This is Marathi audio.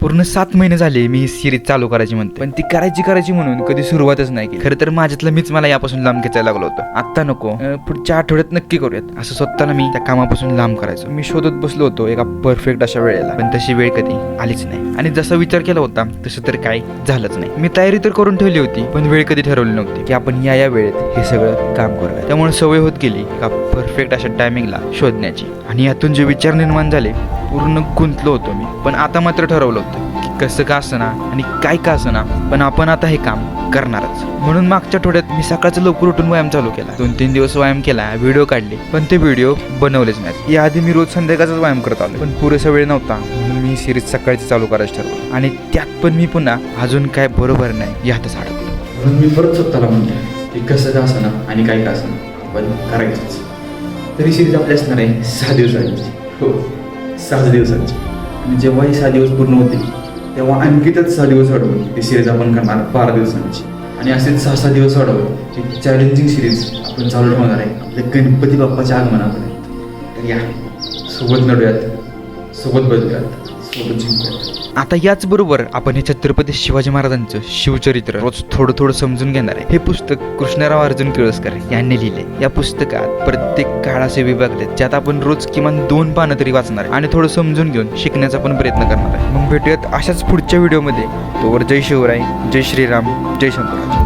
पूर्ण 7 महिने झाले मी ही सिरीज चालू करायची म्हणते, पण ती करायची म्हणून कधी सुरुवातच नाही केली. खरं तर माझ्यातलं मीच मला यापासून लांब खेचायला लागलो होतो. आता नको, पुढच्या आठवड्यात नक्की करूयात असं स्वतःला मी त्या कामापासून लांब करायचो. मी शोधत बसलो होतो एका परफेक्ट अशा वेळेला, पण तशी वेळ कधी आलीच नाही. आणि जसा विचार केला होता तसं तर काही झालंच नाही. मी तयारी तर करून ठेवली होती, पण वेळ कधी ठरवली नव्हती की आपण या वेळेत हे सगळं काम करूया. त्यामुळे सवय होत गेली एका परफेक्ट अशा टायमिंगला शोधण्याची. आणि यातून जे विचार निर्माण झाले पूर्ण गुंतलो होतो मी. पण आता मात्र ठरवलं होतं की कसं का असना आणि काय का असना, पण आपण आता हे काम करणारच. म्हणून मागच्या आठवड्यात मी सकाळचं लवकर उठून व्यायाम चालू केला. 2-3 दिवस व्यायाम केला, व्हिडिओ काढले, पण ते व्हिडिओ बनवलेच नाहीत. याआधी मी रोज संध्याकाळचाच व्यायाम करत आलो, पण पुरेसा वेळ नव्हता म्हणून मी सिरीज सकाळची चालू करायचं ठरवलं. आणि त्यात पण मी पुन्हा अजून काय बरोबर नाही यातच अडकलो. म्हणून मी परत स्वतःला म्हणतो की कसं का असना आणि काय का असना आपण करायचंच. तरी सिरीज आपली असणार आहे 6 दिवसांची. हो, 6 दिवसांची. आणि जेव्हा ही 6 दिवस पूर्ण होतील तेव्हा आणखी त्यात 6 दिवस वाढवून ती सिरीज आपण करणार 12 दिवसांची. आणि असेच 6 दिवस वाढवून ही चॅलेंजिंग सिरीज आपण चालू ठेवणार आहे आपल्या गणपती बाप्पाच्या आगमनापर्यंत. तर या, सोबत लढूयात, सोबत बदलूयात, सोबत जिंकूयात. आता याचबरोबर आपण हे छत्रपती शिवाजी महाराजांचं शिवचरित्र रोज थोडं समजून घेणार आहे. हे पुस्तक कृष्णराव अर्जुन केळुसकर यांनी लिहिले. या पुस्तकात प्रत्येक काळ असे विभागले ज्यात आपण रोज किमान 2 पानं तरी वाचणार आहे आणि थोडं समजून घेऊन शिकण्याचा पण प्रयत्न करणार आहे. मग भेटूयात अशाच पुढच्या व्हिडिओमध्ये. तोवर जय शिवराय, जय श्रीराम, जय शंकराचार्य.